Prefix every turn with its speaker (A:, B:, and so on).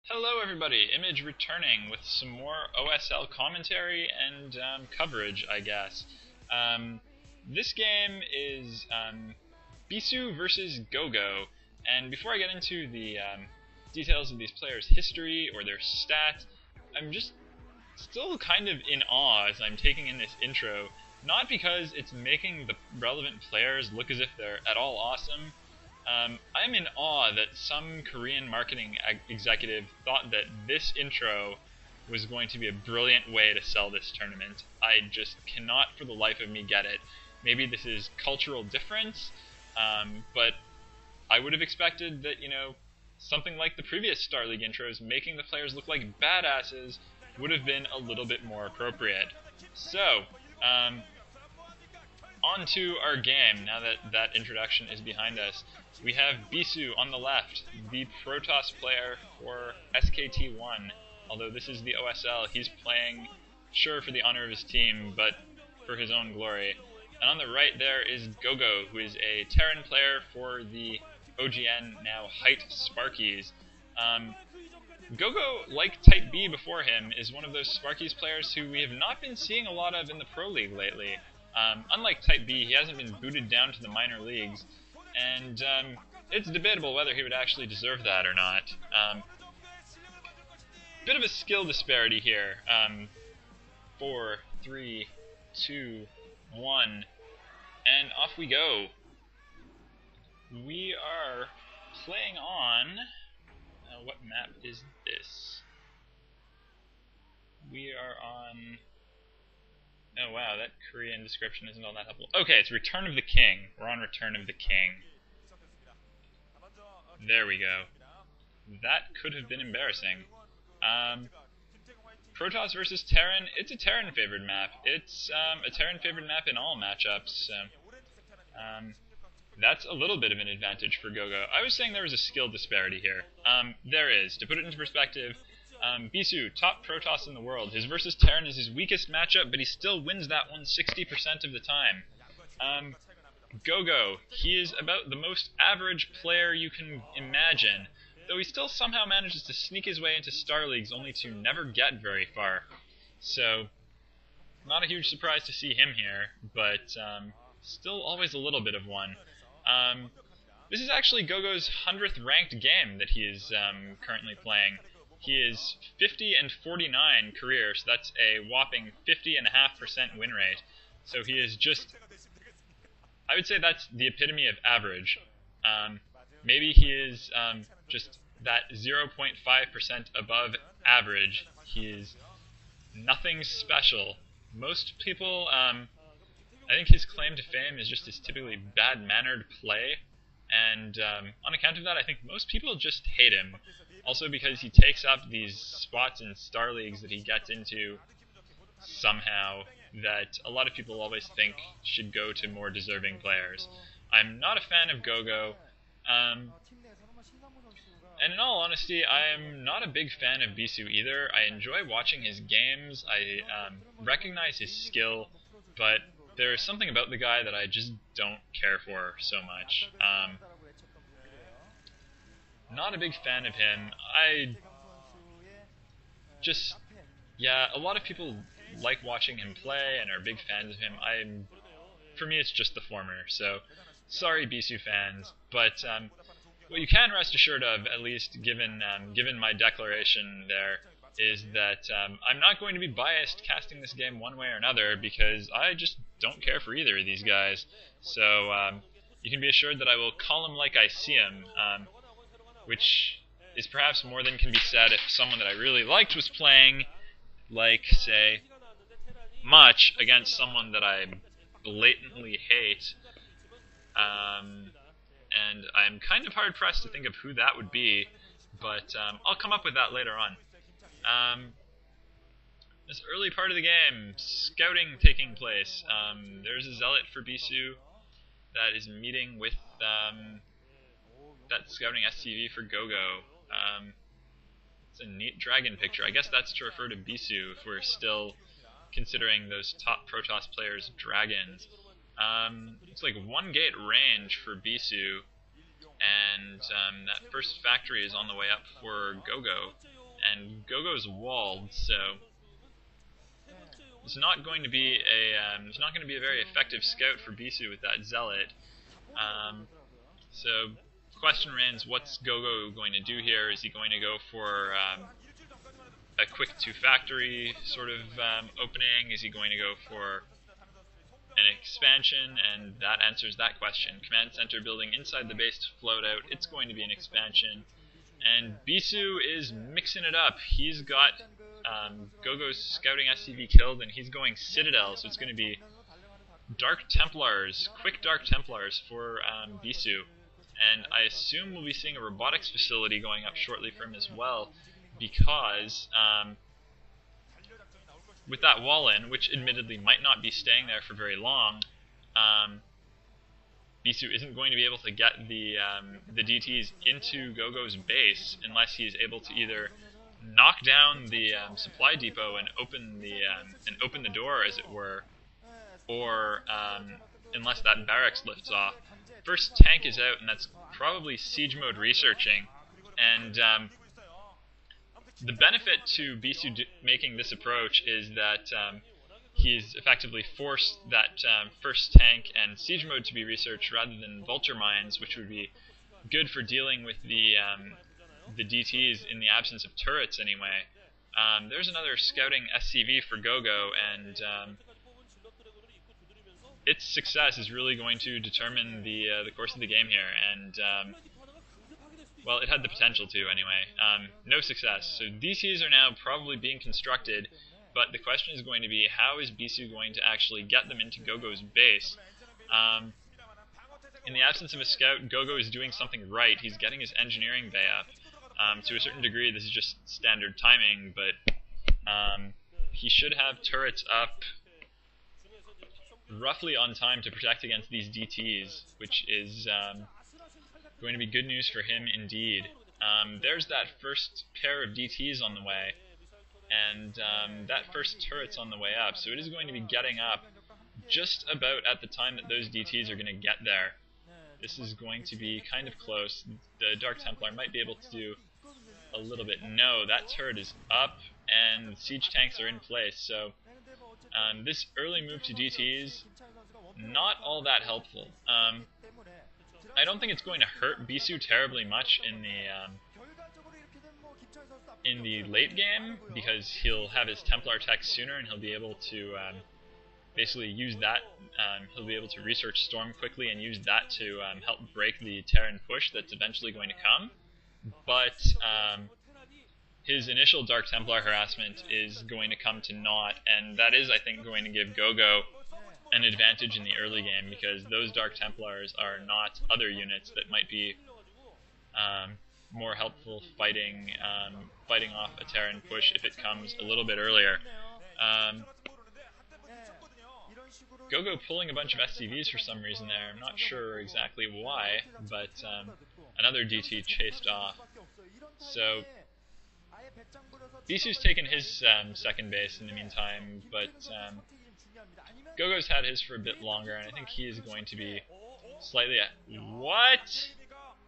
A: Hello everybody, Image returning with some more OSL commentary and coverage, I guess. This game is Bisu versus go.go, and before I get into the details of these players' history or their stats, I'm just still kind of in awe as I'm taking in this intro, not because it's making the relevant players look as if they're at all awesome. I'm in awe that some Korean marketing executive thought that this intro was going to be a brilliant way to sell this tournament. I just cannot for the life of me get it. Maybe this is cultural difference, but I would have expected that, something like the previous Star League intros, making the players look like badasses, would have been a little bit more appropriate. So, on to our game, now that that introduction is behind us. We have Bisu on the left, the Protoss player for SKT1. Although this is the OSL, he's playing, sure, for the honor of his team, but for his own glory. And on the right there is go.go, who is a Terran player for the OGN, now Height Sparkies. go.go, like Type B before him, is one of those Sparkies players who we have not been seeing a lot of in the Pro League lately. Unlike Type B, he hasn't been booted down to the minor leagues, and it's debatable whether he would actually deserve that or not. Bit of a skill disparity here. 4, 3, 2, 1, and off we go. We are playing on... what map is this? We are on... Oh wow, that Korean description isn't all that helpful. Okay, it's Return of the King. We're on Return of the King. There we go. That could have been embarrassing. Protoss versus Terran. It's a Terran-favored map. It's a Terran-favored map in all matchups. So, that's a little bit of an advantage for go.go. I was saying there was a skill disparity here. There is. To put it into perspective, Bisu, top Protoss in the world. His versus Terran is his weakest matchup, but he still wins that one 60% of the time. go.go, he is about the most average player you can imagine, though he still somehow manages to sneak his way into Star Leagues only to never get very far. So, not a huge surprise to see him here, but still always a little bit of one. This is actually go.go's 100th ranked game that he is currently playing. He is 50 and 49 career, so that's a whopping 50.5% win rate. So he is just, I would say that's the epitome of average. Maybe he is just that 0.5% above average. He is nothing special. Most people, I think his claim to fame is just his typically bad-mannered play. And on account of that, I think most people just hate him. Also because he takes up these spots in Star Leagues that he gets into somehow that a lot of people always think should go to more deserving players. I'm not a fan of go.go, and in all honesty, I am not a big fan of Bisu either. I enjoy watching his games, I recognize his skill, but there is something about the guy that I just don't care for so much. Not a big fan of him. Yeah, a lot of people like watching him play and are big fans of him. For me, it's just the former. So, sorry, Bisu fans. But what you can rest assured of, at least given my declaration there, is that I'm not going to be biased casting this game one way or another because I just don't care for either of these guys. So you can be assured that I will call him like I see him. Which is perhaps more than can be said if someone that I really liked was playing, like, say, much against someone that I blatantly hate. And I'm kind of hard-pressed to think of who that would be, but I'll come up with that later on. This early part of the game, scouting taking place. There's a zealot for Bisu that is meeting with... that scouting SCV for go.go. It's a neat dragon picture. I guess that's to refer to Bisu if we're still considering those top Protoss players dragons. It's like 1 gate range for Bisu, and that first factory is on the way up for go.go. and go.go's walled, so it's not going to be a very effective scout for Bisu with that zealot. So the question remains: what's go.go going to do here? Is he going to go for a quick two-factory sort of opening? Is he going to go for an expansion? And that answers that question. Command center building inside the base to float out. It's going to be an expansion. And Bisu is mixing it up. He's got go.go's scouting SCV killed, and he's going Citadel, so it's going to be Dark Templars, quick Dark Templars for Bisu. And I assume we'll be seeing a robotics facility going up shortly for him as well, because with that wall in, which admittedly might not be staying there for very long, Bisu isn't going to be able to get the DTs into go.go's base unless he is able to either knock down the supply depot and open the door, as it were, or unless that barracks lifts off. First tank is out, and that's probably siege mode researching. And the benefit to Bisu making this approach is that he's effectively forced that first tank and siege mode to be researched rather than vulture mines, which would be good for dealing with the DTs in the absence of turrets anyway. There's another scouting SCV for go.go, and its success is really going to determine the course of the game here, and well, it had the potential to anyway. No success. So DCs are now probably being constructed, but the question is going to be, how is Bisu going to actually get them into go.go's base? In the absence of a scout, go.go is doing something right. He's getting his engineering bay up. To a certain degree, this is just standard timing, but he should have turrets up roughly on time to protect against these DTs, which is going to be good news for him indeed. There's that first pair of DTs on the way, and that first turret's on the way up, so it is going to be getting up just about at the time that those DTs are going to get there. This is going to be kind of close. The Dark Templar might be able to do a little bit. No, that turret is up, and siege tanks are in place, so this early move to DTs, not all that helpful. I don't think it's going to hurt Bisu terribly much in the late game, because he'll have his Templar tech sooner, and he'll be able to basically use that. He'll be able to research Storm quickly and use that to help break the Terran push that's eventually going to come. But his initial Dark Templar harassment is going to come to naught, and that is, I think, going to give go.go an advantage in the early game, because those Dark Templars are not other units that might be more helpful fighting off a Terran push if it comes a little bit earlier. go.go pulling a bunch of SCVs for some reason there. I'm not sure exactly why, but another DT chased off. So Bisu's taken his second base in the meantime, but go.go's had his for a bit longer, and I think he is going to be slightly... What?